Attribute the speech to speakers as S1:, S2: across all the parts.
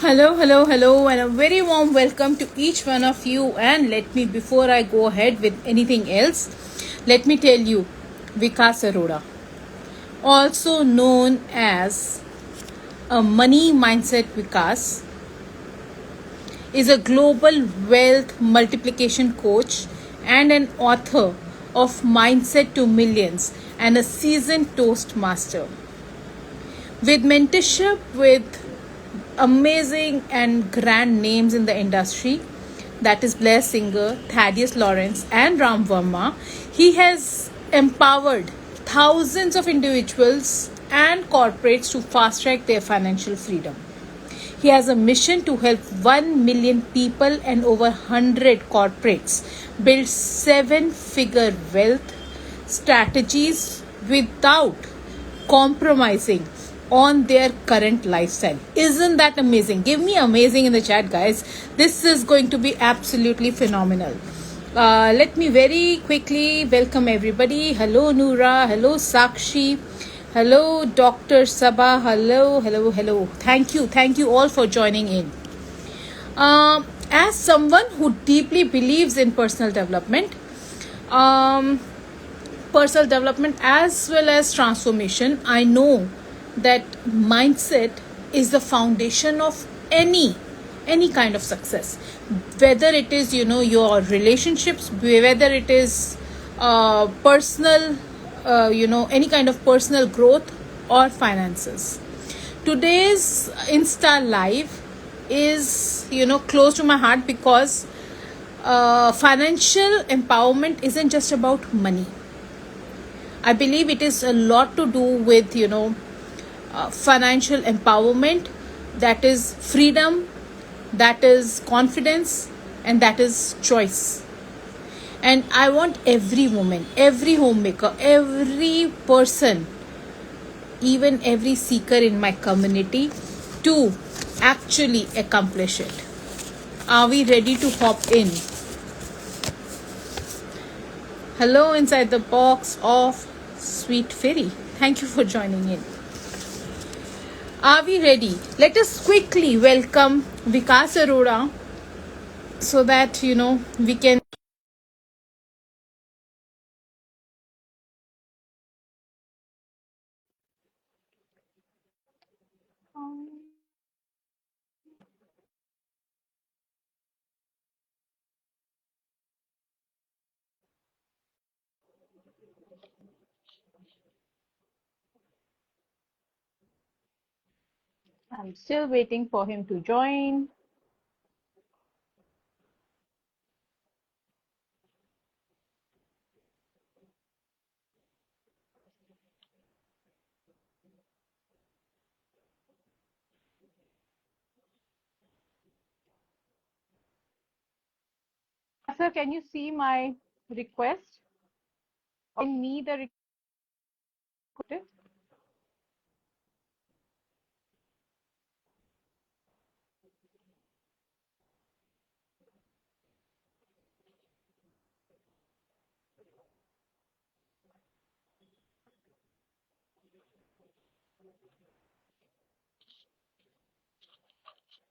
S1: Hello, hello, hello, and a very warm welcome to each one of you. And let me, before I go ahead with anything else, let me tell you Vikkas Arora, also known as a money mindset Vikas, is a global wealth multiplication coach and an author of Mindset to Millions and a seasoned Toastmaster. With mentorship with amazing and grand names in the industry, that is Blair Singer, Thaddeus Lawrence, and Ram Verma, he has empowered thousands of individuals and corporates to fast track their financial freedom. He has a mission to help 1 million people and over 100 corporates build seven-figure wealth strategies without compromising on their current lifestyle. Isn't that amazing? Give me amazing in the chat, guys. This is going to be absolutely phenomenal. Let me very quickly welcome everybody. Hello, Noora. Hello, Sakshi. Hello, Dr. Sabha. Hello, hello, hello. Thank you all for joining in. As someone who deeply believes in um, personal development as well as transformation, I know that mindset is the foundation of any kind of success, whether it is your relationships, whether it is personal any kind of personal growth or finances. Today's Insta Live is close to my heart because financial empowerment isn't just about money. I believe it is a lot to do with financial empowerment, that is freedom, that is confidence, and that is choice. And I want every woman, every homemaker, every person, even every seeker in my community to actually accomplish it. Are we ready to hop in? Hello, inside the box of Sweet Fairy. Thank you for joining in. Are we ready? Let us quickly welcome Vikkas Arora so that we can. I'm still waiting for him to join. Sir, can you see my request? Or me the request?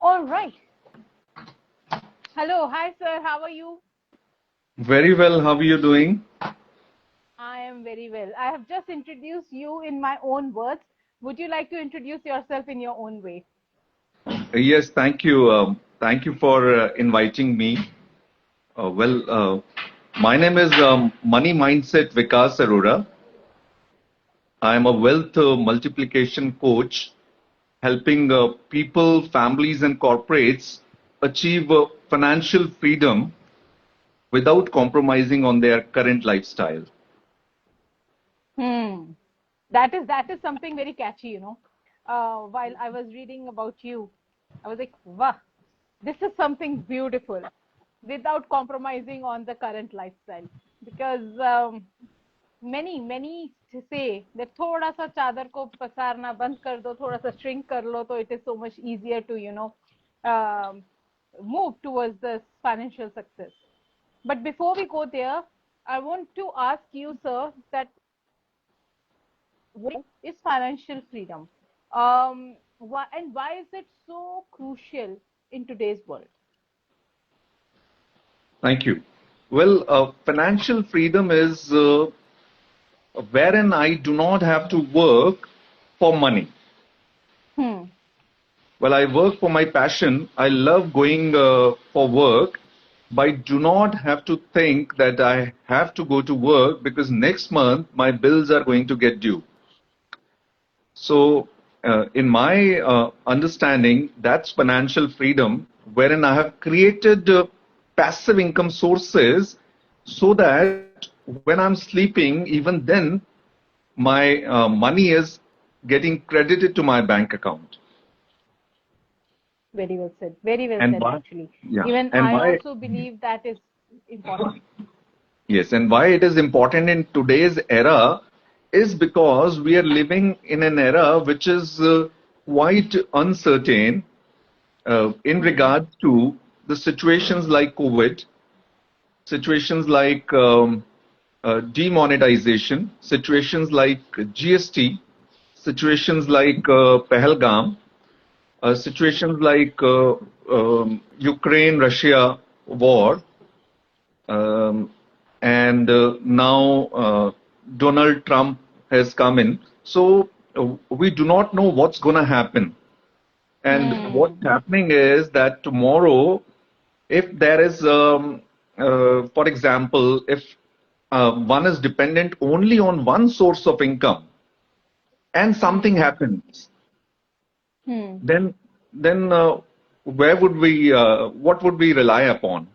S1: All right. Hello. Hi, sir. How are you?
S2: Very well. How are you doing?
S1: I am very well. I have just introduced you in my own words. Would you like to introduce yourself in your own way?
S2: Yes, thank you. Thank you for inviting me. My name is Money Mindset Vikkas Arora. I am a wealth multiplication coach helping people, families, and corporates achieve financial freedom without compromising on their current lifestyle.
S1: Hmm. That is something very catchy. While I was reading about you, I was like, wow, this is something beautiful without compromising on the current lifestyle. Because many say that thoda sa chadar ko pasarna band kar do, thoda sa shrink kar lo, so it is so much easier to um, move towards this financial success. But before we go there, I want to ask you, sir, that what is financial freedom? why is it so crucial in today's world?
S2: Thank you. Well, financial freedom is wherein I do not have to work for money.
S1: Hmm.
S2: Well, I work for my passion. I love going for work, but I do not have to think that I have to go to work because next month my bills are going to get due. So, in my understanding, that's financial freedom, wherein I have created passive income sources so that when I'm sleeping, even then, my money is getting credited to my bank account.
S1: Very well said. Very well
S2: And
S1: said,
S2: why?
S1: actually.
S2: Yeah.
S1: Even
S2: And
S1: I
S2: why?
S1: also believe that is important.
S2: Yes. And why it is important in today's era is because we are living in an era which is quite uncertain in
S1: Hmm.
S2: regards to the situations like COVID, situations like demonetization, situations like GST, situations like Pahalgam, situations like Ukraine Russia war, um, and now Donald Trump has come in. So we do not know what's going to happen. And what's
S1: Hmm.
S2: happening is that tomorrow, if there is, for example, if one is dependent only on one source of income and something
S1: Hmm.
S2: happens,
S1: Hmm.
S2: then where would we, what would we rely upon?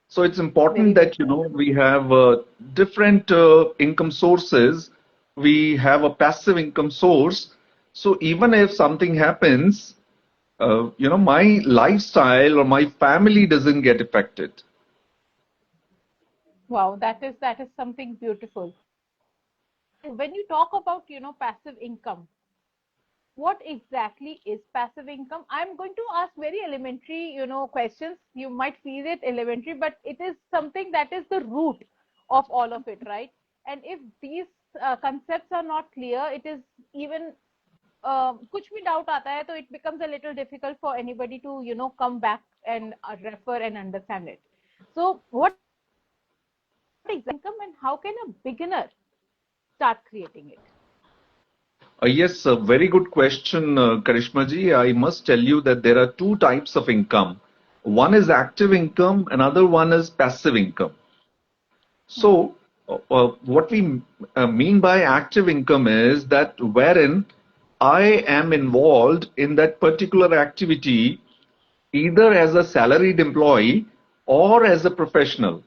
S2: So it's important
S1: Very well
S2: that
S1: said.
S2: we have different income sources. We have a passive income source. So even if something happens, my lifestyle or my family doesn't get affected.
S1: Wow, that is something beautiful. And when you talk about, passive income, what exactly is passive income? I'm going to ask very elementary, questions. You might feel it elementary, but it is something that is the root of all of it, right? And if these concepts are not clear, it is even कुछ भी doubt आता है, तो it becomes a little difficult for anybody to, come back and refer and understand it. So, what exactly is passive income, and how can a beginner start creating it?
S2: Yes, a very good question, Karishma ji. I must tell you that there are two types of income. One is active income, another one is passive income.
S1: Hmm.
S2: So, what we mean by active income is that wherein I am involved in that particular activity either as a salaried employee or as a professional.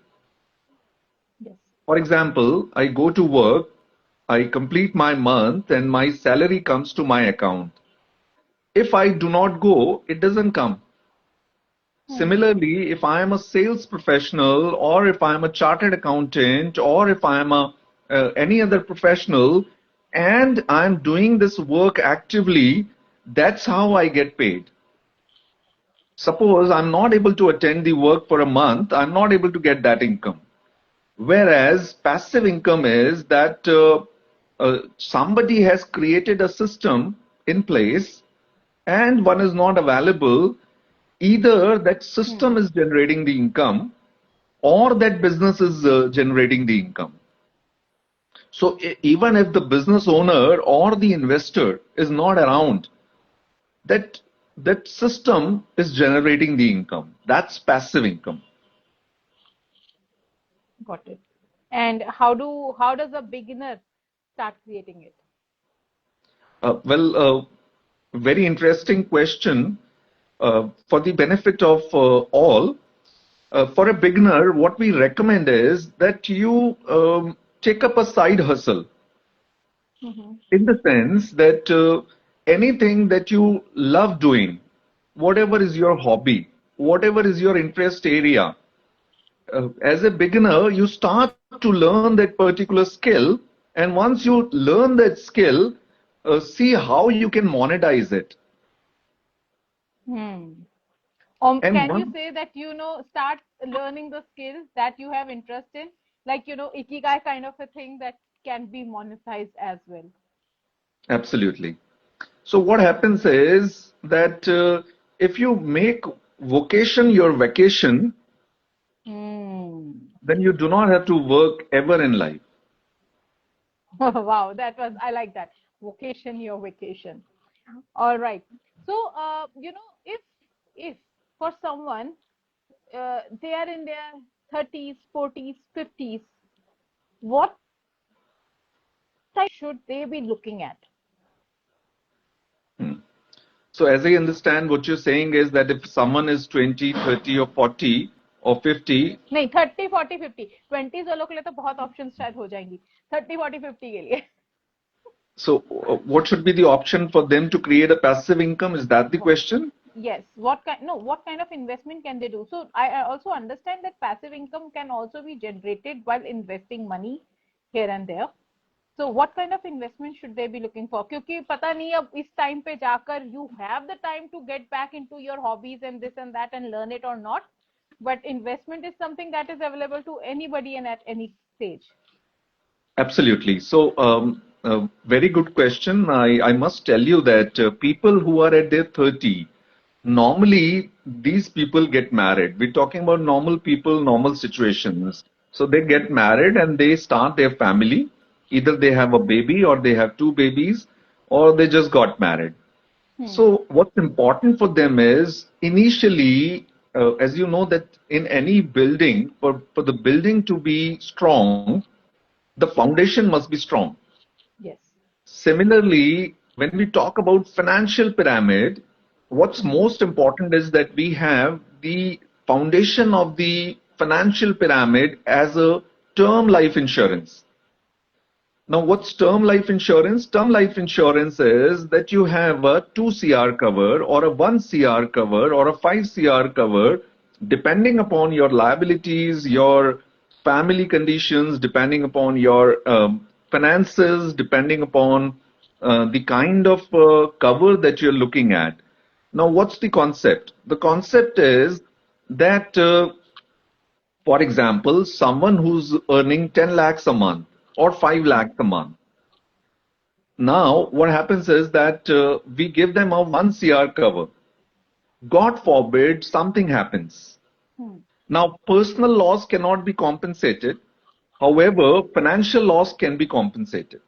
S1: Yes.
S2: For example, I go to work, I complete my month, and my salary comes to my account. If I do not go, it doesn't come.
S1: Hmm.
S2: Similarly, if I am a sales professional, or if I am a chartered accountant, or if I am a any other professional, and I'm doing this work actively, that's how I get paid. Suppose I'm not able to attend the work for a month, I'm not able to get that income. Whereas passive income is that somebody has created a system in place and one is not available, either that system
S1: Hmm.
S2: is generating the income or that business is generating the income. So even if the business owner or the investor is not around, that that system is generating the income. That's passive income.
S1: Got it. And how does a beginner start creating it?
S2: Very interesting question. For the benefit of all, for a beginner, what we recommend is that you take up a side hustle
S1: Hmm.
S2: in the sense that anything that you love doing, whatever is your hobby, whatever is your interest area, as a beginner, you start to learn that particular skill, and once you learn that skill, see how you can monetize it.
S1: Hmm.
S2: And
S1: Can you
S2: one,
S1: say that start learning the skills that you have interest in, like ikigai kind of a thing that can be monetized as well?
S2: absolutely. So what happens is that if you make vocation your vacation, then you do not have to work ever in life.
S1: Wow, I like that. Vocation, your vacation. All right. So, if for someone, they are in their 30s, 40s, 50s, what type should they be looking at?
S2: Hmm. So as I understand, what you're saying is that if someone is 20, 30 or 40 or 50,
S1: नहीं 30, 40, 50, 20s वालों के लिए तो बहुत options शायद हो जाएंगी, 30, 40, 50 के लिए.
S2: so what should be the option for them to create a passive income? Is that the question?
S1: Yes. What kind of investment can they do? So I also understand that passive income can also be generated while investing money here and there. So what kind of investment should they be looking for? क्योंकि पता नहीं अब इस time पे जाकर you have the time to get back into your hobbies and this and that and learn it or not. But investment is something that is available to anybody and at any stage.
S2: Absolutely. So, very good question. I must tell you that people who are at their 30, normally these people get married. We're talking about normal people, normal situations. So they get married and they start their family. Either they have a baby or they have two babies or they just got married. So what's important for them is initially, as you know, that in any building, for the building to be strong, the foundation must be strong.
S1: Yes.
S2: Similarly, when we talk about financial pyramid, what's most important is that we have the foundation of the financial pyramid as a term life insurance. Now, what's term life insurance? Term life insurance is that you have a 2 CR cover or a 1 CR cover or a 5 CR cover, depending upon your liabilities, your family conditions, depending upon your finances, depending upon the kind of cover that you're looking at. Now, what's the concept? The concept is that for example, someone who's earning 10 lakhs a month or 5 lakhs a month. Now, what happens is that we give them a 1 CR cover. God forbid something happens. Now, personal loss cannot be compensated. However, financial loss can be compensated.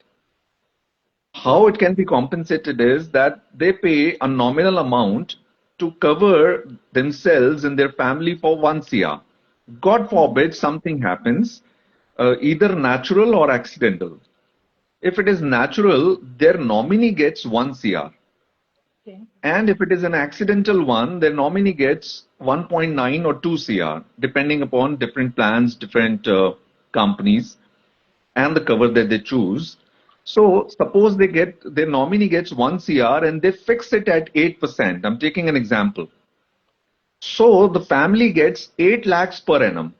S2: How it can be compensated is that they pay a nominal amount to cover themselves and their family for 1 CR. God forbid something happens, either natural or accidental. If it is natural, their nominee gets 1 CR.
S1: Okay.
S2: And if it is an accidental one, their nominee gets 1.9 or 2 CR, depending upon different plans, different companies, and the cover that they choose. So suppose their nominee gets 1 CR and they fix it at 8%. I'm taking an example. So the family gets 8 lakhs per annum.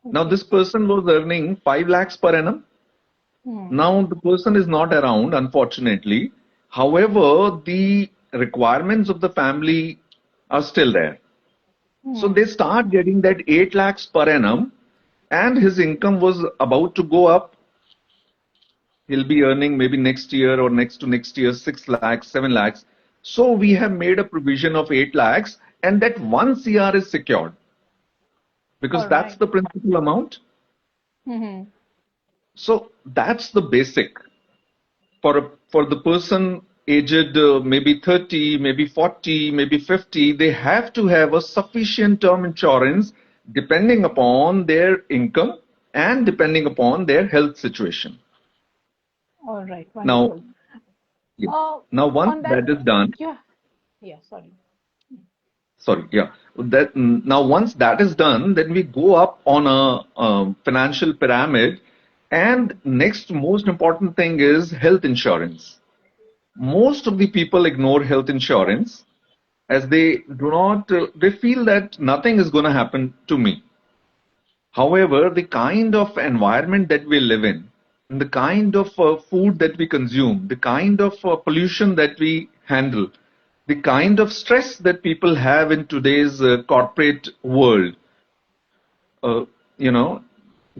S2: Now this person was earning 5 lakhs per annum. Now the person is not around, unfortunately. However, the requirements of the family are still there. So they start getting that 8 lakhs per annum, and his income was about to go up. He'll be earning maybe next year or next to next year 6 lakhs, 7 lakhs. So we have made a provision of 8 lakhs, and that 1 CR is secured because that's the principal amount. So that's the basic. For the person aged maybe 30, maybe 40, maybe 50, they have to have a sufficient term insurance depending upon their income and depending upon their health situation.
S1: All right.
S2: Now,
S1: Wonderful.
S2: now once
S1: On
S2: that
S1: that,
S2: is done,
S1: yeah, sorry.
S2: sorry, yeah, that now once that is done, then we go up on a financial pyramid, and next most important thing is health insurance. Most of the people ignore health insurance as they do not, they feel that nothing is going to happen to me. However, the kind of environment that we live in, and the kind of food that we consume, the kind of pollution that we handle, the kind of stress that people have in today's corporate world, uh, you know,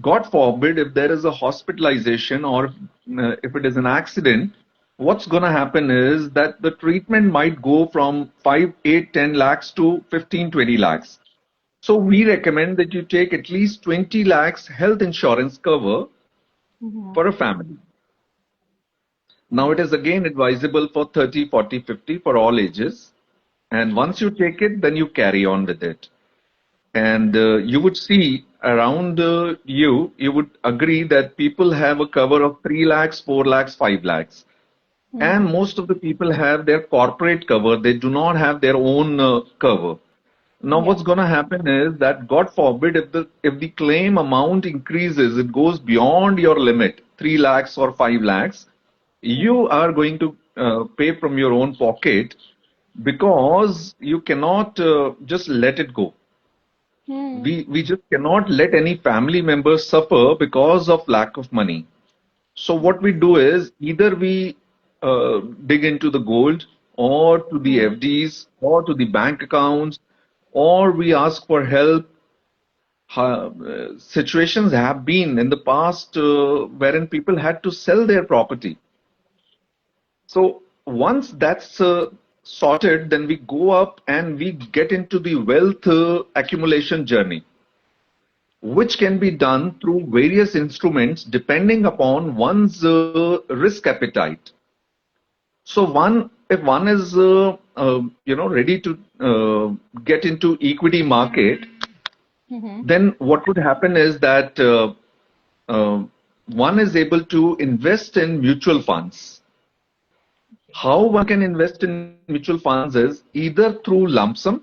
S2: God forbid if there is a hospitalization or if it is an accident, what's going to happen is that the treatment might go from 5, 8, 10 lakhs to 15, 20 lakhs. So we recommend that you take at least 20 lakhs health insurance cover
S1: Mm-hmm.
S2: for a family. Now it is again advisable for 30, 40, 50 for all ages. And once you take it, then you carry on with it. And you would see around you would agree that people have a cover of 3 lakhs, 4 lakhs, 5 lakhs. And
S1: Mm-hmm.
S2: most of the people have their corporate cover. They do not have their own cover. Now,
S1: Yeah.
S2: what's going to happen is that, God forbid, if the claim amount increases, it goes beyond your limit, 3 lakhs or 5 lakhs,
S1: Mm-hmm.
S2: you are going to pay from your own pocket because you cannot just let it go.
S1: Mm-hmm.
S2: We just cannot let any family member suffer because of lack of money. So what we do is either we dig into the gold or to the FDs or to the bank accounts, or we ask for help. Situations have been in the past wherein people had to sell their property. So once that's sorted, then we go up and we get into the wealth accumulation journey, which can be done through various instruments depending upon one's risk appetite. So if one is ready to get into equity market,
S1: Mm-hmm.
S2: then what would happen is that uh, one is able to invest in mutual funds. How one can invest in mutual funds is either through lump sum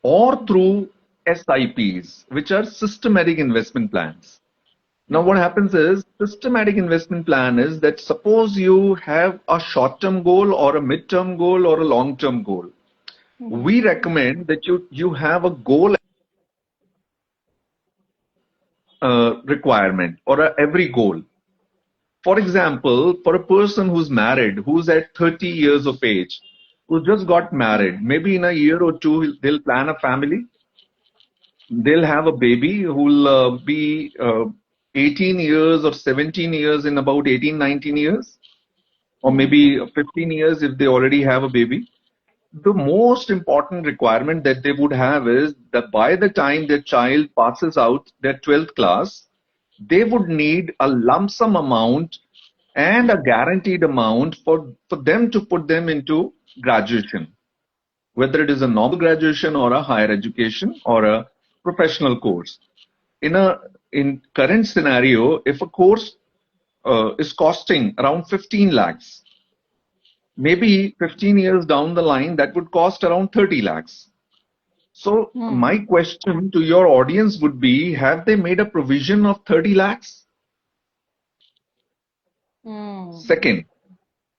S2: or through SIPs, which are systematic investment plans. Now, what
S1: Mm-hmm.
S2: happens is systematic investment plan is that suppose you have a short-term goal or a mid-term goal or a long-term goal.
S1: Mm-hmm.
S2: We recommend that you have a goal requirement or every goal. For example, for a person who's married, who's at 30 years of age, who just got married, maybe in a year or two, they'll plan a family. They'll have a baby who'll be 18 years or 17 years in about 18, 19 years, or
S1: Mm-hmm.
S2: maybe 15 years if they already have a baby. The most important requirement that they would have is that by the time their child passes out their 12th class, they would need a lump sum amount and a guaranteed amount for them to put them into graduation, whether it is a normal graduation or a higher education or a professional course. In current scenario, if a course is costing around 15 lakhs, maybe 15 years down the line, that would cost around 30 lakhs. So
S1: Mm-hmm.
S2: my question to your audience would be, have they made a provision of 30 lakhs?
S1: Mm-hmm.
S2: Second,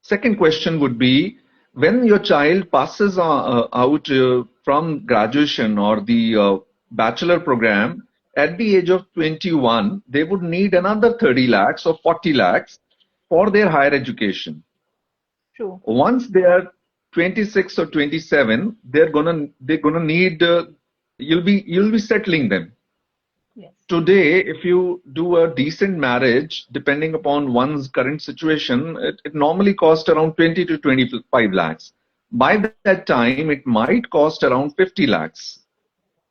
S2: Second question would be, when your child passes out from graduation or the bachelor program at the age of 21, they would need another 30 lakhs or 40 lakhs for their higher education.
S1: True.
S2: Once they are 26 or 27, they're gonna need you'll be settling them.
S1: Yes.
S2: Today, if you do a decent marriage, depending upon one's current situation, it normally costs around 20 to 25 lakhs. By that time, it might cost around 50 lakhs.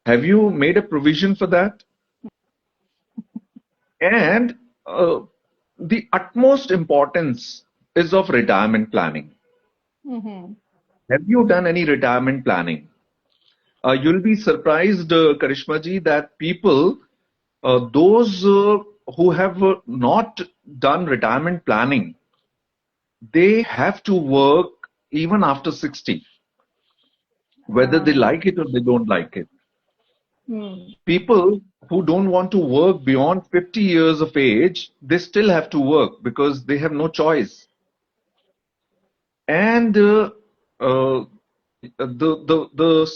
S2: Have you made a provision for that? And the utmost importance is of retirement planning.
S1: Mm-hmm.
S2: Have you done any retirement planning? You'll be surprised, Karishma ji, that people, those who have not done retirement planning, they have to work even after 60, whether they
S1: Uh,
S2: like it or they don't like it.
S1: mm.
S2: People who don't want to work beyond 50 years of age, they still have to work because they have no choice. And the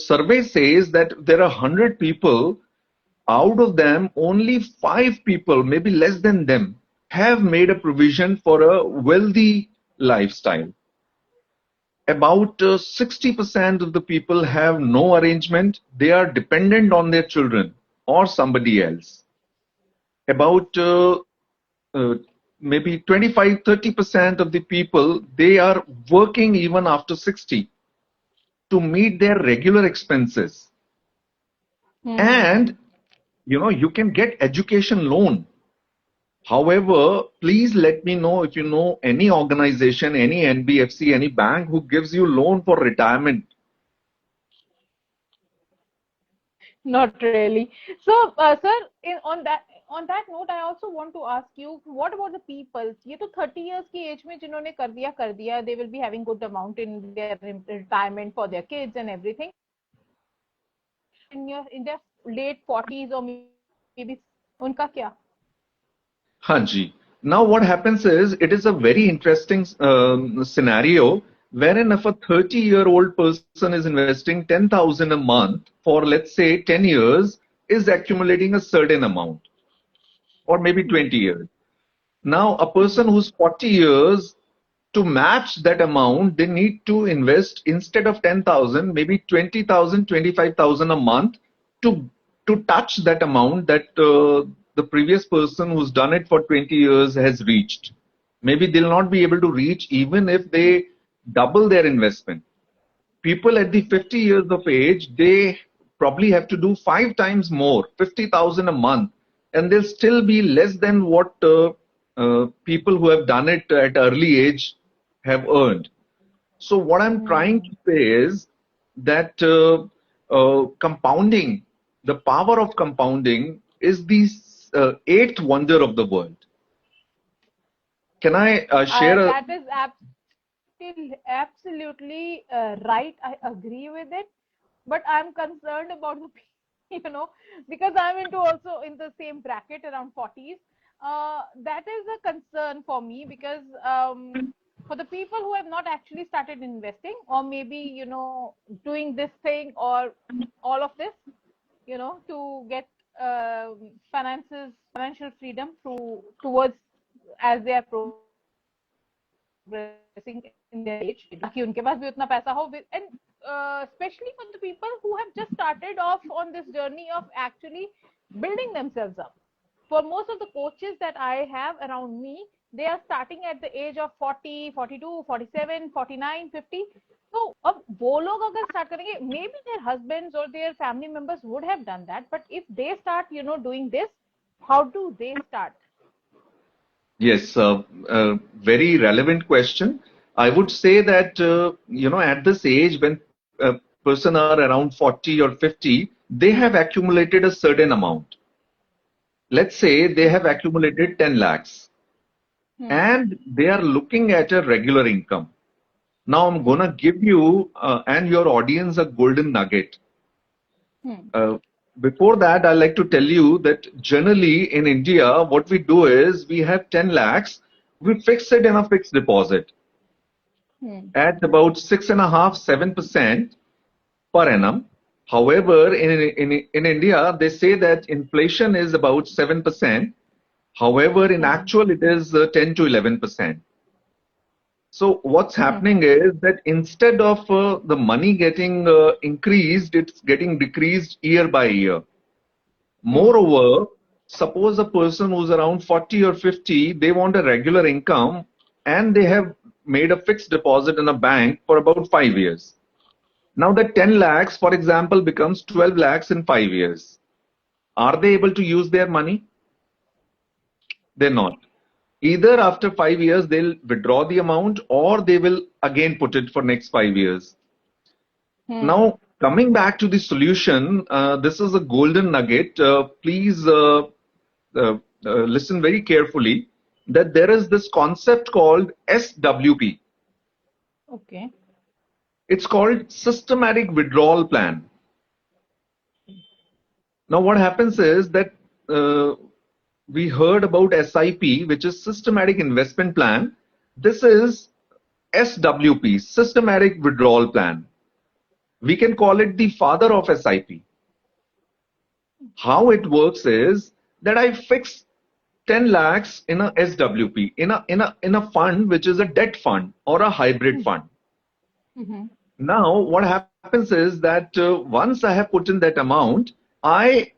S2: survey says that there are 100 people, out of them, only 5 people, maybe less than them, have made a provision for a wealthy lifestyle. About 60% of the people have no arrangement. They are dependent on their children or somebody else. About maybe 25-30% of the people, they are working even after 60 to meet their regular expenses. And you can get education loan. However, please let me know if you know any organization, any NBFC, any bank who gives you loan for retirement.
S1: Not really. So, sir, on that note, I also want to ask you, what about the people? ये तो 30 years की age में जिन्होंने कर दिया, they will be having good amount in their retirement for their kids and everything. In their late 40s or maybe उनका क्या?
S2: Hanji. Now what happens is, it is a very interesting scenario wherein if a 30-year-old person is investing 10,000 a month for, let's say, 10 years, is accumulating a certain amount, or maybe 20 years. Now, a person who's 40 years, to match that amount, they need to invest, instead of 10,000, maybe 20,000, 25,000 a month to touch that amount that the previous person who's done it for 20 years has reached. Maybe they'll not be able to reach even if they double their investment. People at the 50 years of age, they probably have to do 5 times more, 50,000 a month, and they'll still be less than what people who have done it at early age have earned. So what I'm trying to say is that compounding, the power of compounding, is the eighth wonder of the world. Can I share a...
S1: That is absolutely right. I agree with it, but I'm concerned about the because I'm into also in the same bracket around 40s. That is a concern for me because for the people who have not actually started investing, or maybe doing this thing or all of this, to get financial freedom towards as they are progressing in their age, ताकि उनके पास भी उतना पैसा हो, and especially for the people who have just started off on this journey of actually building themselves up. For most of the coaches that I have around me, they are starting at the age of 40, 42, 47, 49, 50. So अब वो लोग अगर start करेंगे, maybe their husbands or their family members would have done that, but if they start doing this, how do they start?
S2: Yes, very relevant question. I would say that, at this age, when a person are around 40 or 50, they have accumulated a certain amount. Let's say they have accumulated 10 lakhs and they are looking at a regular income. Now I'm going to give you and your audience a golden nugget. Before that, I'd like to tell you that generally in India, what we do is we have 10 lakhs, we fix it in a fixed deposit at about 6.5-7% per annum. However, in India, they say that inflation is about 7%. However, in actual, it is 10 to 11%. So what's happening is that instead of the money getting increased, it's getting decreased year by year. Moreover, suppose a person who's around 40 or 50, they want a regular income and they have made a fixed deposit in a bank for about 5 years. Now that 10 lakhs, for example, becomes 12 lakhs in 5 years. Are they able to use their money? They're not. Either after 5 years, they'll withdraw the amount or they will again put it for next 5 years. Now, coming back to the solution, this is a golden nugget. Please listen very carefully that there is this concept called SWP.
S1: Okay.
S2: It's called systematic withdrawal plan. Now, what happens is that we heard about SIP, which is systematic investment plan. This is SWP, systematic withdrawal plan. We can call it the father of SIP. How it works is that I fix 10 lakhs in a SWP, in a fund which is a debt fund or a hybrid fund. Now, what happens is that once I have put in that amount, I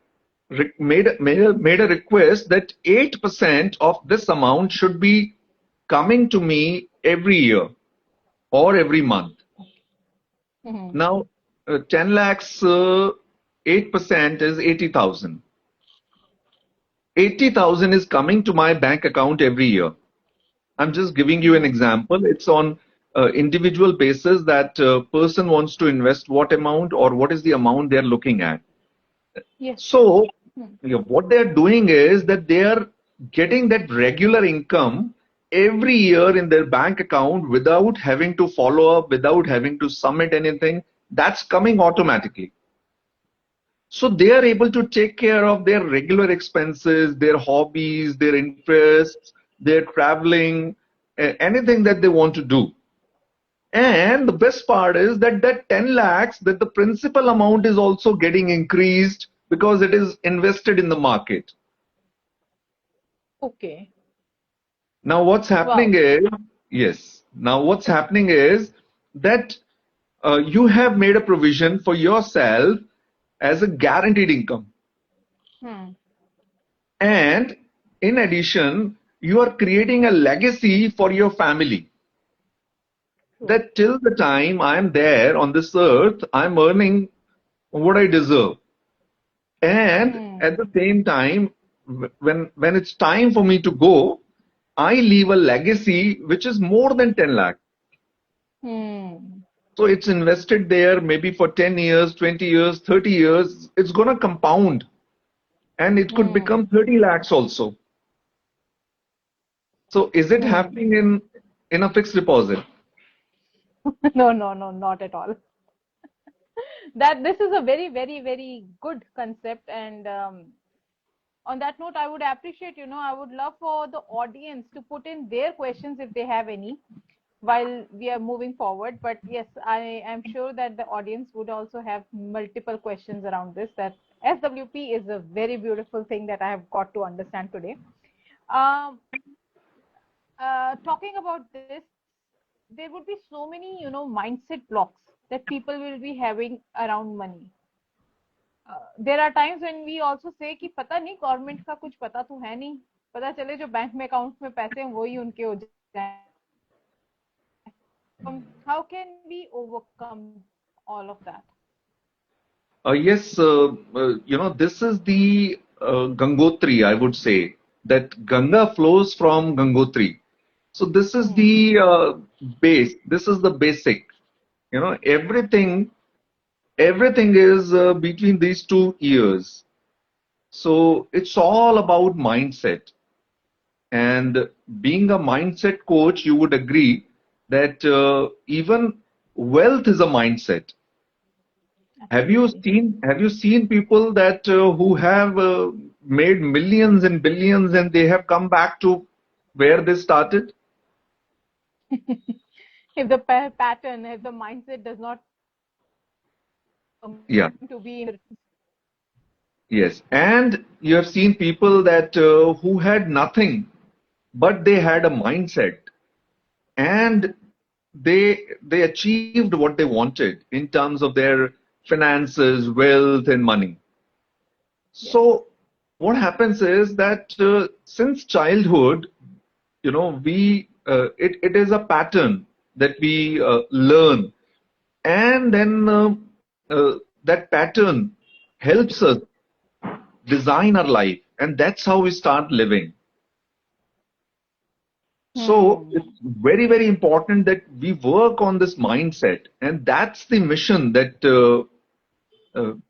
S2: made a request that 8% of this amount should be coming to me every year or every month.
S1: Mm-hmm.
S2: Now, 10 lakhs, 8% is 80,000. 80,000 is coming to my bank account every year. I'm just giving you an
S1: Mm-hmm.
S2: example. It's on individual basis that person wants to invest what amount or what is the amount they're looking at.
S1: Yes.
S2: So,
S1: Hmm.
S2: what they're doing is that they are getting that regular income every year in their bank account without having to follow up, without having to submit anything. That's coming automatically. So they are able to take care of their regular expenses, their hobbies, their interests, their traveling, anything that they want to do. And the best part is that that 10 lakhs, that the principal amount is also getting increased because it is invested in the market.
S1: Okay.
S2: Now what's happening
S1: Wow.
S2: is, yes, now what's happening is that you have made a provision for yourself as a guaranteed income.
S1: Hmm.
S2: And in addition, you are creating a legacy for your family
S1: True.
S2: that till the time I'm there on this earth, I'm earning what I deserve. And
S1: Hmm.
S2: at the same time, when it's time for me to go, I leave a legacy which is more than 10 lakh.
S1: Hmm.
S2: So it's invested there maybe for 10 years, 20 years, 30 years. It's going to compound and it could
S1: Hmm.
S2: become 30 lakhs also. So is it
S1: Hmm.
S2: happening in a fixed deposit?
S1: No, no, no, not at all. That this is a very, very, very good concept. And on that note, I would appreciate, I would love for the audience to put in their questions if they have any while we are moving forward. But yes, I am sure that the audience would also have multiple questions around this. That SWP is a very beautiful thing that I have got to understand today. Um, Talking about this, there would be so many, mindset blocks that people will be having around money. There are times when we also say कि पता नहीं government का कुछ पता तो है नहीं पता चले जो बैंक में अकाउंट में पैसे हैं वही उनके हो जाए how can we overcome all of that?
S2: Yes, this is the Gangotri, I would say, that Ganga flows from Gangotri. So this is
S1: Hmm.
S2: the base, this is the basic. Everything is between these two ears. So it's all about mindset. And being a mindset coach, you would agree that even wealth is a mindset.
S1: Absolutely.
S2: Have you seen people that who have made millions and billions and they have come back to where they started?
S1: If the pattern, if the mindset does not
S2: Yeah,
S1: to be in
S2: yes. And you have seen people that who had nothing, but they had a mindset and they achieved what they wanted in terms of their finances, wealth, and money.
S1: yes.
S2: So what happens is that since childhood, we it is a pattern that we learn, and then that pattern helps us design our life, and that's how we start living. So
S1: Hmm.
S2: it's very, very important that we work on this mindset, and that's the mission that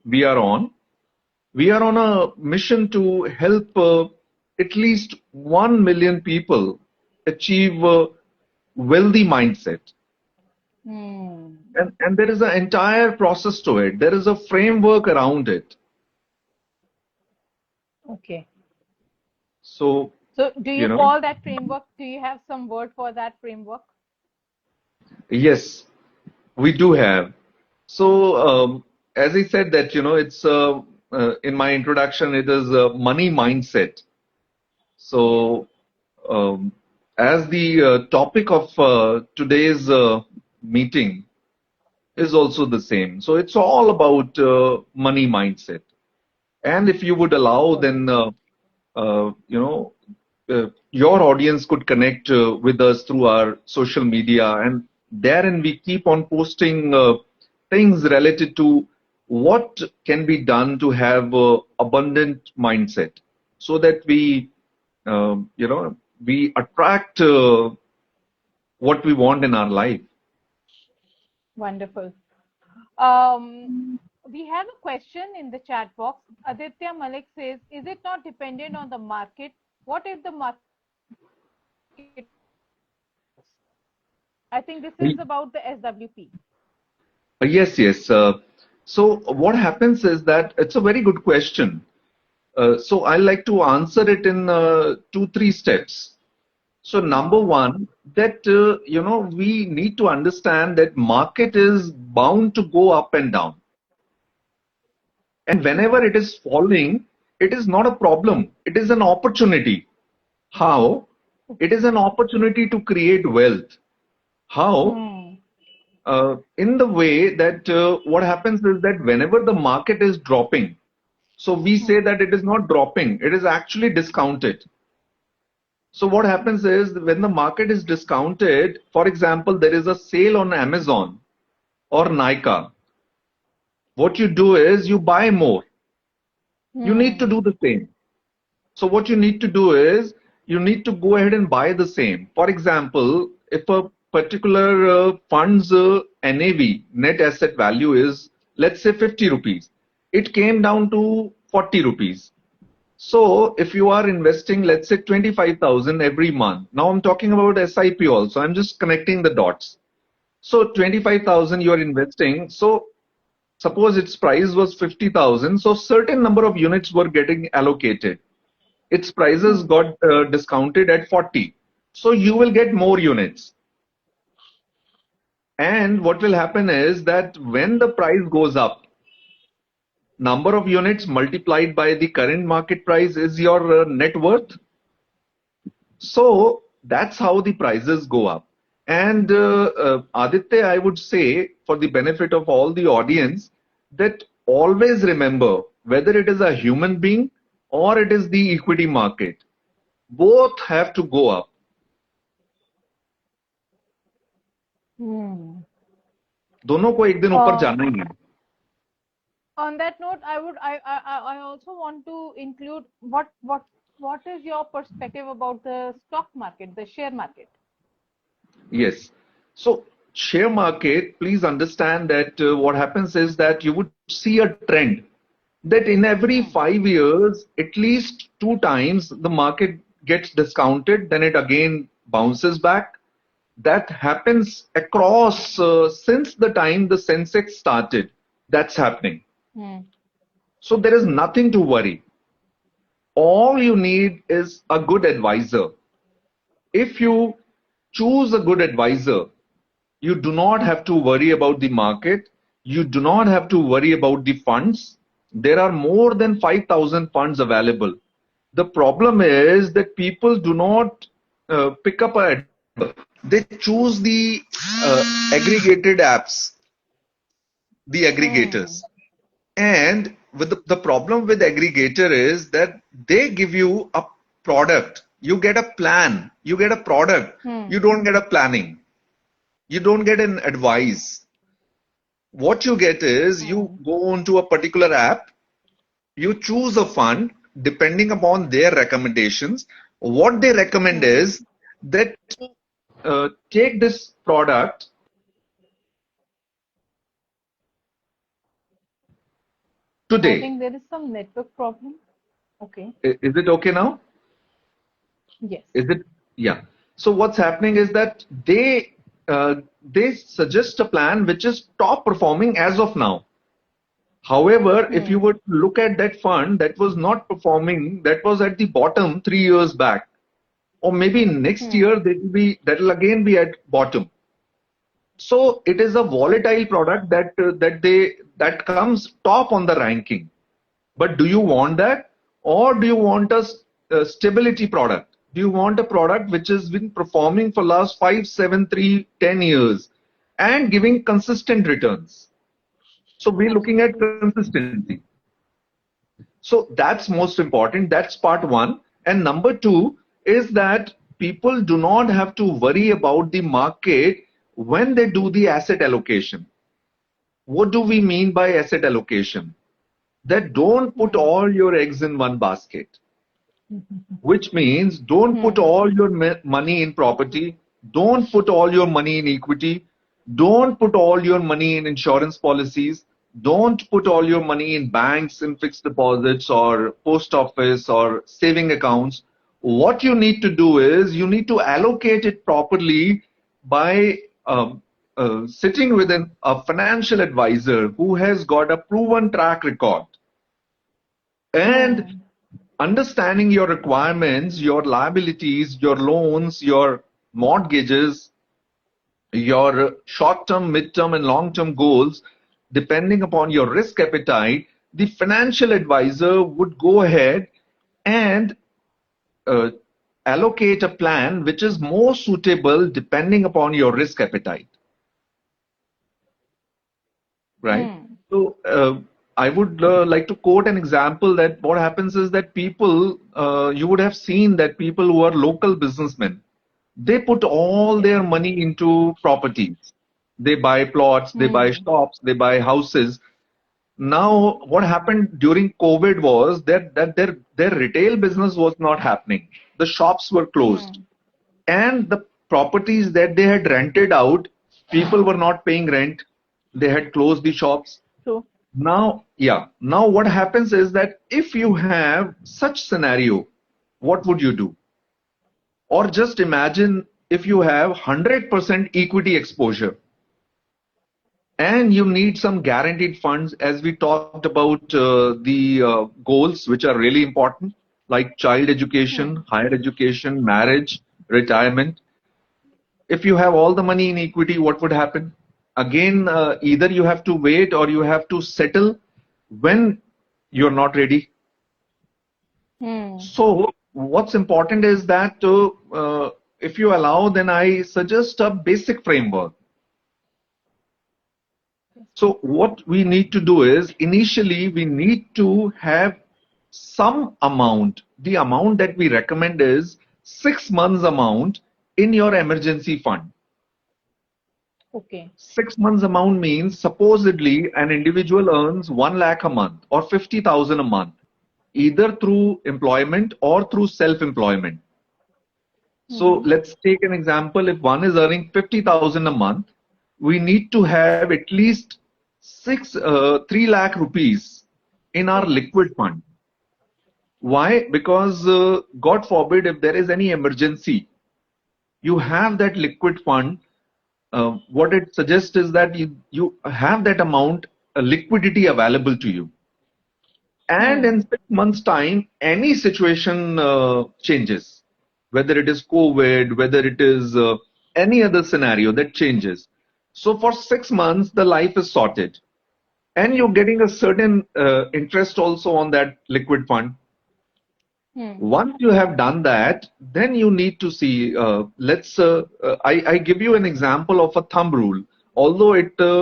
S2: we are on. We are on a mission to help at least 1 million people achieve wealthy mindset.
S1: Hmm.
S2: And there is an entire process to it. There is a framework around it.
S1: Okay.
S2: So,
S1: So do
S2: you
S1: you
S2: know,
S1: call that framework? Do you have some word for that framework?
S2: yes, we do have. So, as I said that, it's in my introduction, it is a money mindset.
S1: Yes.
S2: So, um, as the topic of today's meeting is also the same. So, it's all about money mindset. And if you would allow, then your audience could connect with us through our social media, and therein we keep on posting things related to what can be done to have abundant mindset, so that we attract what we want in our life.
S1: Wonderful. We have a question in the chat box. Aditya Malik says, is it not dependent on the market? What if the market falls? I think this is about the SWP.
S2: Yes, yes. So what happens is that it's a very good question. So I like to answer it in two, three steps. So number one, that we need to understand that market is bound to go up and down, and whenever it is falling, it is not a problem. It is an opportunity. How? It is an opportunity to create wealth. How? In the way that what happens is that whenever the market is dropping, so we say that it is not dropping, it is actually discounted. So what happens is when the market is discounted, for example, there is a sale on Amazon or Nika. What you do is you buy more. You need to do the same. So what you need to do is you need to go ahead and buy the same. For example, if a particular fund's NAV, net asset value, is, let's say, 50 rupees, it came down to 40 rupees. So if you are investing, let's say 25,000 every month. Now I'm talking about SIP also. I'm just connecting the dots. So 25,000 you are investing. So suppose its price was 50,000. So certain number of units were getting allocated. Its prices got discounted at 40. So you will get more units. And what will happen is that when the price goes up, number of units multiplied by the current market price is your net worth. So that's how the prices go up. And Aditya, I would say, for the benefit of all the audience, that always remember, whether it is a human being or it is the equity market, both have to go up. दोनों को एक दिन ऊपर जाना ही है.
S1: On that note, I also want to include what is your perspective about the stock market, the share market?
S2: Yes. So share market, please understand that what happens is that you would see a trend that in every 5 years, at least 2 times, the market gets discounted, then it again bounces back. That happens across since the time the Sensex started. That's happening. So there is nothing to worry. All you need is a good advisor. If you choose a good advisor, you do not have to worry about the market. You do not have to worry about the funds. There are more than 5,000 funds available. The problem is that people do not pick up a. They choose the aggregated apps, the aggregators. And with the problem with aggregator is that they give you a product. You get a plan. You get a product. You don't get a planning. You don't get an advice. What you get is you go onto a particular app, you choose a fund depending upon their recommendations. What they recommend is that take this product. Today.
S1: I think there is some network problem. Okay.
S2: Is it okay now?
S1: Yes.
S2: Is it? Yeah. So what's happening is that they suggest a plan which is top performing as of now. However, if you would look at that fund that was not performing, that was at the bottom 3 years back, or maybe next year that will again be at bottom. So it is a volatile product that comes top on the ranking. But do you want that, or do you want a stability product? Do you want a product which has been performing for last 5, 7, 3, 10 years and giving consistent returns? So we're looking at consistency. So that's most important. That's part one. And number two is that people do not have to worry about the market when they do the asset allocation. What do we mean by asset allocation? That don't put
S1: Hmm.
S2: all your eggs in one basket, which means don't put
S1: Hmm.
S2: all your money in property, don't put all your money in equity, don't put all your money in insurance policies, don't put all your money in banks, in fixed deposits or post office or saving accounts. What you need to do is you need to allocate it properly by sitting with a financial advisor who has got a proven track record and
S1: Hmm.
S2: understanding your requirements, your liabilities, your loans, your mortgages, your short-term, mid-term, and long-term goals, depending upon your risk appetite, the financial advisor would go ahead and uh, allocate a plan which is more suitable depending upon your risk appetite, right?
S1: Hmm.
S2: So I would like to quote an example that what happens is that people, you would have seen that people who are local businessmen, they put all
S1: Yes.
S2: their money into properties. They buy plots, they buy
S1: Hmm.
S2: shops, they buy houses. Now, what happened during COVID was that their retail business was not happening. The shops were closed,
S1: Hmm.
S2: and the properties that they had rented out, people were not paying rent. They had closed the shops.
S1: So.
S2: Now, yeah. Now, what happens is that if you have such scenario, what would you do? Or just imagine if you have 100% equity exposure and you need some guaranteed funds, as we talked about the goals, which are really important, like child education,
S1: Hmm.
S2: higher education, marriage, retirement. If you have all the money in equity, what would happen? Again, either you have to wait or you have to settle when you're not ready.
S1: Hmm.
S2: So, what's important is that if you allow, then I suggest a basic framework. So, what we need to do is initially we need to have some amount. The amount that we recommend is 6 months amount in your emergency fund.
S1: Okay.
S2: 6 months amount means supposedly an individual earns 1 lakh a month or 50,000 a month, either through employment or through self-employment. So
S1: Hmm.
S2: let's take an example. If one is earning 50,000 a month, we need to have at least 3 lakh rupees in our
S1: Yes.
S2: liquid fund. Why? Because God forbid if there is any emergency, you have that liquid fund. What it suggests is that you have that amount liquidity available to you. And
S1: Hmm.
S2: in 6 months' time, any situation changes, whether it is COVID, whether it is any other scenario that changes. So for 6 months, the life is sorted, and you're getting a certain interest also on that liquid fund.
S1: Hmm.
S2: Once you have done that, then you need to see. I give you an example of a thumb rule. Although